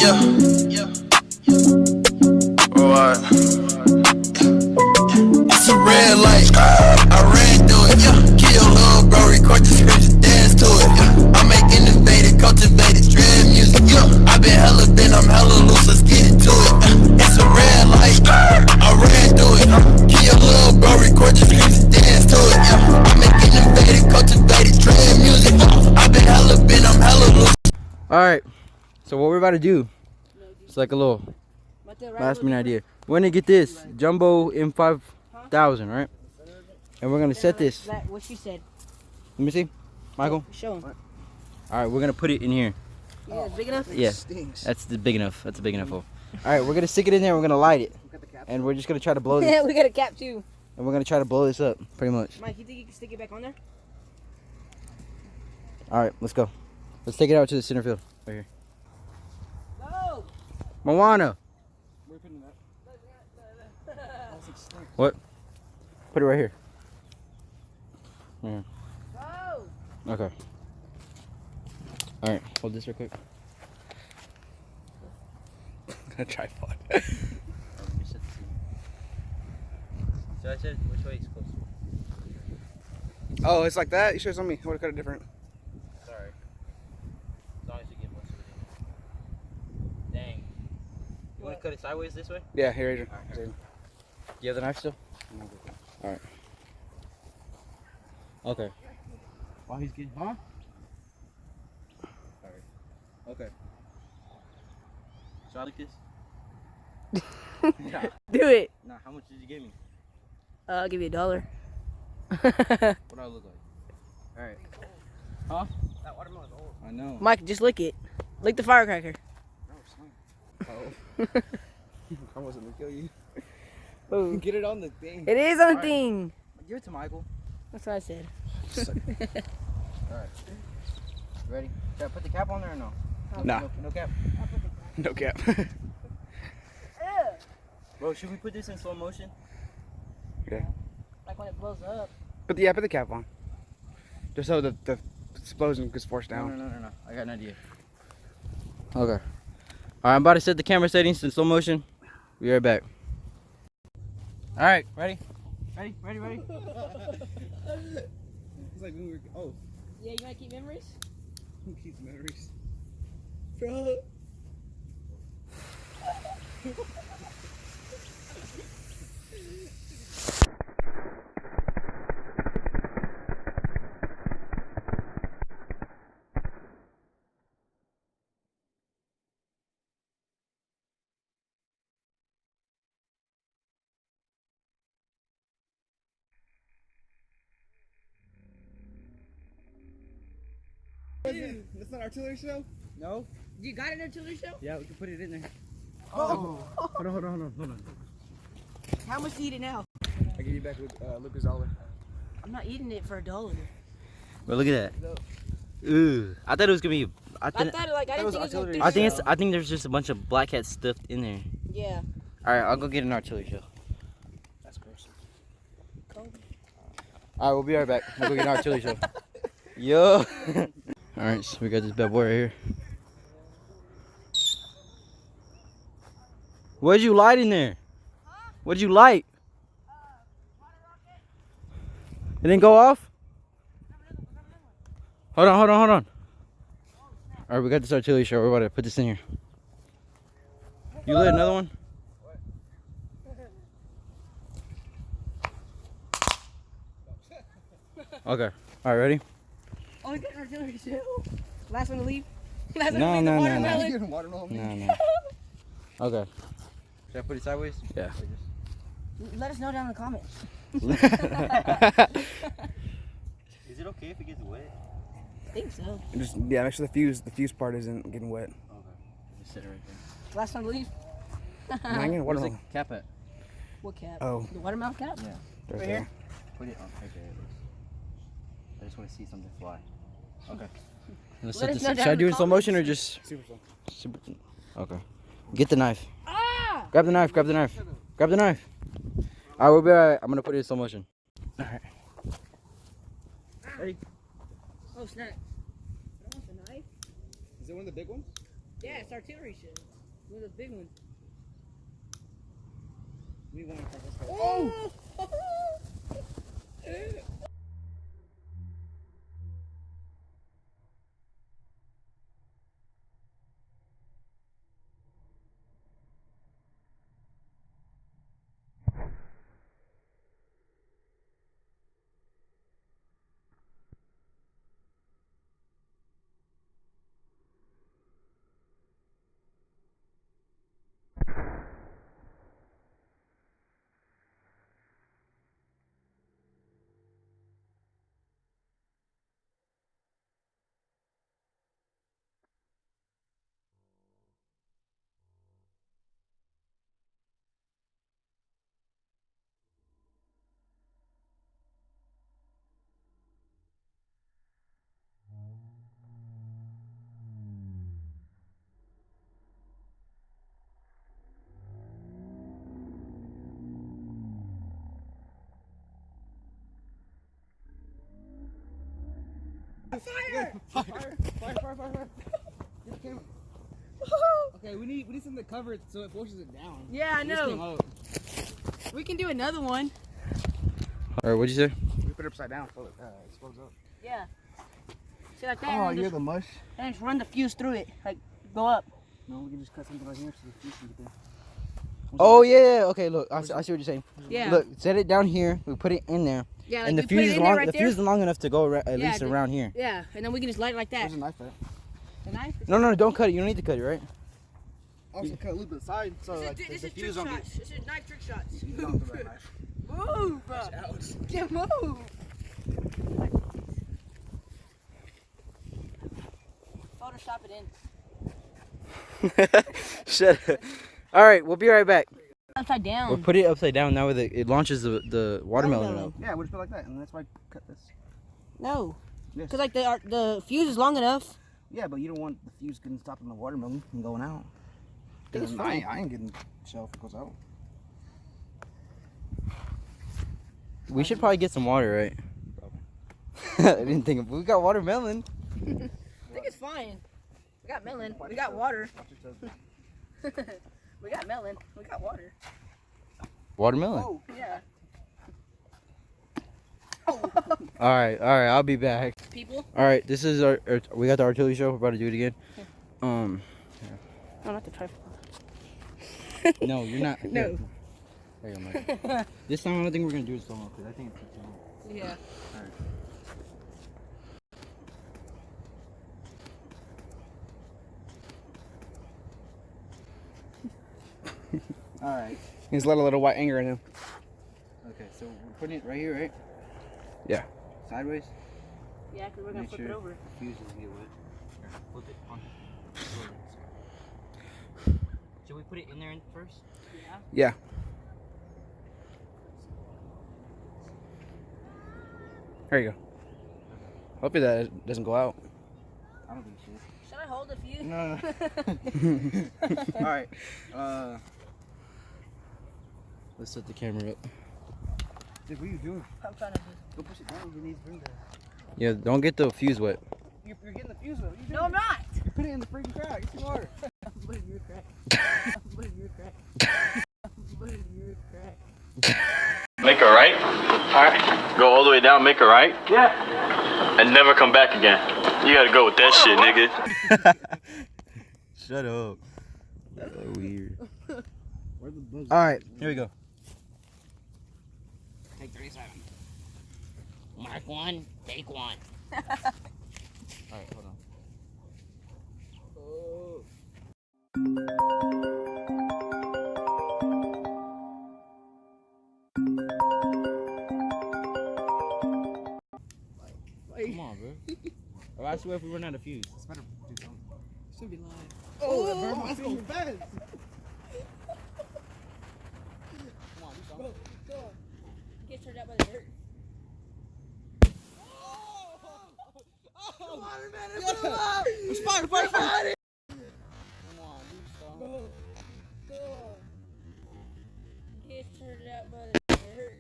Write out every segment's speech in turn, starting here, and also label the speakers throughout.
Speaker 1: Yeah. Alright. It's a red light. I ran through it. Yeah. Kill love, bro. Record the scripts and dance to it. Yeah. I'm making innovative, cultivated, dread music. Yeah. I been hella thin, I'm hella loose. Let's get into it. It's a red light. I ran through it. Kill love, bro. Record the scripts and dance to it. Yeah. I'm making innovative, cultivated, dread music. I been hella thin, I'm hella loose.
Speaker 2: Alright, so what we're about to do, it's like a little last minute idea. We're gonna get this Jumbo M5000, right? And we're gonna set this.
Speaker 3: What she said.
Speaker 2: Let me see, Michael.
Speaker 3: Show him.
Speaker 2: Alright, we're gonna put it in here.
Speaker 3: Yeah, it's big enough?
Speaker 2: Yeah, that's the big enough. That's a big enough hole. Alright, we're gonna stick it in there, we're gonna light it. And we're just gonna try to blow this.
Speaker 3: Yeah, we got a cap too.
Speaker 2: And we're gonna try to blow this up, pretty much.
Speaker 3: Mike, you think you can stick it back on there?
Speaker 2: Alright, let's go. Let's take it out to the center field, right here.
Speaker 3: Go!
Speaker 2: Moana! What? Put it right here. Yeah.
Speaker 3: Go!
Speaker 2: Okay. Alright, hold this real quick. A tripod. So I said, which way is close?
Speaker 4: Oh, it's like that? You should have told me. I would have cut it different.
Speaker 2: Sorry. As long as you get most of it. Dang. You want to cut it sideways this way?
Speaker 4: Yeah, here, Adrian.
Speaker 2: Alright. Do you have the knife still? Alright. Okay. While he's getting, huh? Alright. Okay. Should I like this? Nah.
Speaker 3: Do it.
Speaker 2: Nah, how much did you give me?
Speaker 3: I'll give you $1.
Speaker 2: What do I look like? Alright. Huh?
Speaker 4: That watermelon's old.
Speaker 2: I know.
Speaker 3: Mike, just lick it. Lick the firecracker.
Speaker 4: No, it's not. Oh. I wasn't gonna kill you.
Speaker 3: Ooh.
Speaker 4: Get it on the thing.
Speaker 3: It is on the
Speaker 2: Alright.
Speaker 3: thing.
Speaker 2: Give it to Michael.
Speaker 3: That's what I said.
Speaker 2: Alright. Ready? Should I put the cap on there or no?
Speaker 4: Nah.
Speaker 2: No cap?
Speaker 4: No cap.
Speaker 2: Bro, should we put this in slow motion?
Speaker 4: Okay.
Speaker 3: Like when it blows up.
Speaker 4: Put the cap on. Just so the explosion gets forced down.
Speaker 2: No. I got an idea. Okay. Alright, I'm about to set the camera settings in slow motion. Be right back. Alright, ready? Ready?
Speaker 4: It's like when we were. Oh,
Speaker 3: Yeah, you want to keep memories?
Speaker 4: who keeps memories?
Speaker 3: Bro.
Speaker 4: That's not artillery show?
Speaker 2: No?
Speaker 3: You got an artillery show?
Speaker 2: Yeah, we can put it in there.
Speaker 4: Oh. Hold on.
Speaker 3: How much do you eat it now?
Speaker 4: I give you back with Lucas Oliver.
Speaker 3: I'm not eating it for $1.
Speaker 2: Bro, look at that. Ooh, I thought it was gonna be. I
Speaker 3: I think it was
Speaker 4: artillery.
Speaker 3: gonna
Speaker 2: I think there's just a bunch of black cats stuffed in there.
Speaker 3: Yeah.
Speaker 2: All right, I'll go get an artillery shell.
Speaker 4: That's gross.
Speaker 2: All right, we'll be right back. We'll go get an artillery shell. Yo. All right, so we got this bad boy right here. What'd you light in there? What'd you light? It didn't go off? Hold on. All right, we got this artillery shell. We're about to put this in here. You lit another one? Okay. All right, ready?
Speaker 3: Oh, we got an artillery shell. Last one to leave? Last
Speaker 2: No,
Speaker 3: one to leave
Speaker 2: no,
Speaker 3: the
Speaker 2: no, no.
Speaker 3: watermelon?
Speaker 4: Watermelon.
Speaker 2: No. Okay. Should I put it sideways?
Speaker 4: Yeah.
Speaker 3: Let us know down in the comments.
Speaker 2: Is it okay if it gets wet?
Speaker 3: I think so.
Speaker 4: Just make sure the fuse part isn't getting wet.
Speaker 2: Okay. Just sit it right there.
Speaker 3: Last one to leave?
Speaker 4: Am I getting
Speaker 2: Where's the
Speaker 4: watermelon?
Speaker 2: cap at?
Speaker 3: What cap?
Speaker 4: Oh.
Speaker 3: The watermelon cap?
Speaker 2: Yeah.
Speaker 4: There's
Speaker 3: Right
Speaker 4: that.
Speaker 3: here?
Speaker 2: Put it on right there. I just want to see something fly. Okay.
Speaker 3: Let us know down
Speaker 2: Should I
Speaker 3: in
Speaker 2: do it
Speaker 3: the
Speaker 2: in slow motion or
Speaker 3: comments.
Speaker 2: just
Speaker 4: Super slow.
Speaker 2: super? Okay. Get the knife.
Speaker 3: Ah!
Speaker 2: Grab the knife. Grab the knife. Grab the knife. All right, we'll be all right. I'm gonna put it in slow motion. All right. Ready?
Speaker 3: Oh, snap. I don't want the knife.
Speaker 4: Is it one of the big ones?
Speaker 3: Yeah, it's artillery shit. One of those big ones.
Speaker 4: We want to this
Speaker 3: Oh!
Speaker 4: Fire! Get the camera. Okay, we need something to cover it so it forces it down.
Speaker 3: Yeah, I know. We can do another one.
Speaker 2: Alright, what'd you say?
Speaker 4: We put it upside down so it explodes up.
Speaker 3: Yeah. See like that.
Speaker 4: Oh,
Speaker 3: and
Speaker 4: you hear
Speaker 3: just,
Speaker 4: the mush?
Speaker 3: and just run the fuse through it. Like, go up.
Speaker 4: No, we can just cut something right here so the fuse can get there.
Speaker 2: Oh yeah. Okay, look, I see what you're saying.
Speaker 3: Yeah.
Speaker 2: Look, set it down here. We put it in there,
Speaker 3: Yeah, like
Speaker 2: and the
Speaker 3: we put
Speaker 2: fuse
Speaker 3: it
Speaker 2: is
Speaker 3: in there
Speaker 2: long.
Speaker 3: right
Speaker 2: The
Speaker 3: there.
Speaker 2: fuse is long enough to go at
Speaker 3: Yeah,
Speaker 2: least around here.
Speaker 3: Yeah, and then we can just light it like that.
Speaker 4: There's a knife at it.
Speaker 3: The knife?
Speaker 2: No, don't cut it. You don't need to cut it, right?
Speaker 4: Also cut a little bit side so like
Speaker 3: This
Speaker 4: the
Speaker 3: is trick
Speaker 4: fuse don't get
Speaker 3: shots. This is knife trick shots.
Speaker 4: you don't do that knife.
Speaker 3: Move, bro. Yeah, move. Photoshop it in.
Speaker 2: Shut up. All right, we'll be right back.
Speaker 3: Upside down.
Speaker 2: We'll put it upside down now. It launches the watermelon out.
Speaker 4: Yeah, we'll just put it like that, and that's why I cut this.
Speaker 3: No.
Speaker 4: Yes.
Speaker 3: Because like the fuse is long enough.
Speaker 4: Yeah, but you don't want the fuse getting stopped in the watermelon from going out.
Speaker 3: It's
Speaker 4: I
Speaker 3: fine.
Speaker 4: ain't getting shell if it goes out.
Speaker 2: We should probably get some water, right? I didn't think of. We got watermelon.
Speaker 3: I think it's fine. We got melon. We got water. We got melon. We got water.
Speaker 2: Watermelon.
Speaker 3: Oh, yeah.
Speaker 2: All right. I'll be back.
Speaker 3: People?
Speaker 2: All right, this is our we got the artillery show. We're about to do it again.
Speaker 3: Oh, not the trifle.
Speaker 2: No, you're not.
Speaker 3: No.
Speaker 2: There you go, Mike. This time I don't think we're gonna do it solo because I think it's too long.
Speaker 3: Yeah.
Speaker 2: All right.
Speaker 4: He's let a little white anger in him.
Speaker 2: Okay, so we're putting it right here, right?
Speaker 4: Yeah.
Speaker 2: Sideways.
Speaker 3: Yeah, because we're going to flip it over.
Speaker 2: The fuse doesn't get wet. Here, flip it on. Should we put it in there first?
Speaker 3: Yeah.
Speaker 4: Yeah. There you go. Hopefully that doesn't go out.
Speaker 2: I don't think it should.
Speaker 3: Should I hold the fuse?
Speaker 4: No.
Speaker 2: All right. Let's set the camera up.
Speaker 4: Dude, what are you doing?
Speaker 3: I'm trying to do.
Speaker 4: Go push it down. You need to bring that.
Speaker 2: Yeah, don't get the fuse wet.
Speaker 4: You're getting the fuse out.
Speaker 3: No, I'm not.
Speaker 4: Put it in the freaking crack. Get some water.
Speaker 3: I'm putting your crack. I'm putting your crack. I'm putting your crack.
Speaker 5: Make a right. Alright. Go all the way down, make a right.
Speaker 4: Yeah.
Speaker 5: And never come back again. You gotta go with that shit, nigga.
Speaker 2: Shut up. That's so weird.
Speaker 4: Where the buzz?
Speaker 2: All right, here we go.
Speaker 4: Take 37.
Speaker 3: Mark one, take one.
Speaker 2: All right, hold on. Come on, bro. Or I swear if we run out of fuse.
Speaker 4: It's better do something.
Speaker 3: Should be live.
Speaker 4: Oh, that burned my finger bad. Come on, do something.
Speaker 3: Get turned out by the dirt.
Speaker 4: It's fire, fire, fire.
Speaker 2: Come on, do something.
Speaker 3: Get turned out by the dirt.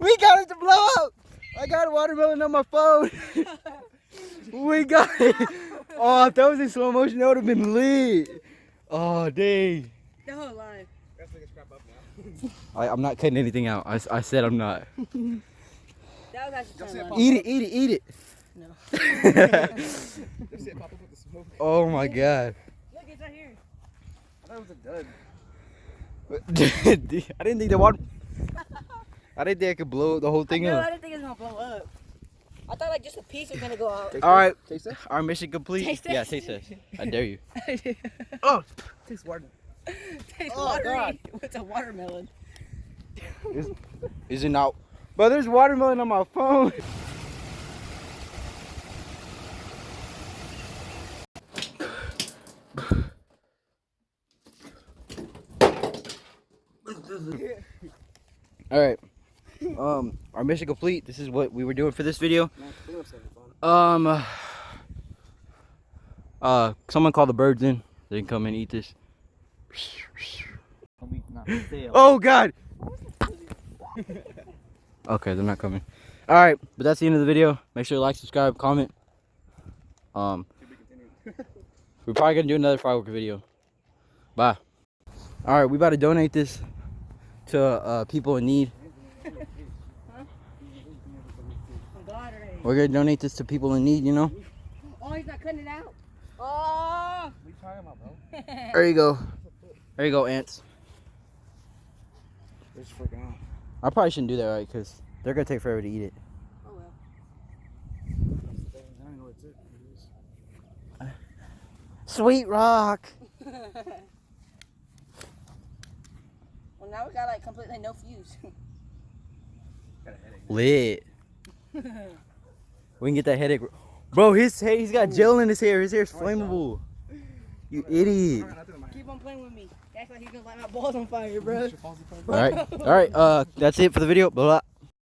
Speaker 2: We got it to blow up. I got a watermelon on my phone. We got it. Oh, if that was in slow motion, that would have been lit. Oh, dang.
Speaker 3: The whole line.
Speaker 2: I'm not cutting anything out. I said I'm not.
Speaker 3: That was actually kind of
Speaker 2: Eat it.
Speaker 3: No.
Speaker 2: Oh my god.
Speaker 3: Look, it's right here.
Speaker 4: I thought it was a dud.
Speaker 2: I didn't think the water. I didn't think I could blow the whole thing
Speaker 3: I
Speaker 2: up.
Speaker 3: didn't think it was gonna blow up. I thought like just a piece was gonna go out.
Speaker 2: All right,
Speaker 4: Taste it?
Speaker 2: our mission complete.
Speaker 3: Taste it.
Speaker 2: Yeah, taste it. I dare you.
Speaker 4: Oh, tastes water.
Speaker 3: Tastes
Speaker 4: Oh,
Speaker 3: watery.
Speaker 4: God.
Speaker 3: It's a watermelon.
Speaker 2: Is it not? But there's watermelon on my phone. All right. Our mission complete. This is what we were doing for this video. Someone call the birds in. They can come and eat this. Oh God. Okay, they're not coming. All right, but that's the end of the video. Make sure to like, subscribe, comment. We're probably gonna do another firework video. Bye. All right, we about to donate this to people in need. We're gonna donate this to people in need, you know.
Speaker 3: Oh, he's not cutting it out. Oh.
Speaker 4: What are you talking about, bro?
Speaker 2: There you go. There you go, ants.
Speaker 4: They're just freaking out.
Speaker 2: I probably shouldn't do that, right? Because they're gonna take forever to eat it.
Speaker 3: Oh well.
Speaker 4: I don't know what it is.
Speaker 2: Sweet rock.
Speaker 3: Well, now we got like completely no fuse.
Speaker 4: Got a headache.
Speaker 2: Lit. We can get that headache. Bro, he's got gel in his hair. His hair's flammable. You idiot.
Speaker 3: Keep on playing with me. Act like he's gonna light my balls on fire, bro.
Speaker 2: All right. That's it for the video. Blah, blah.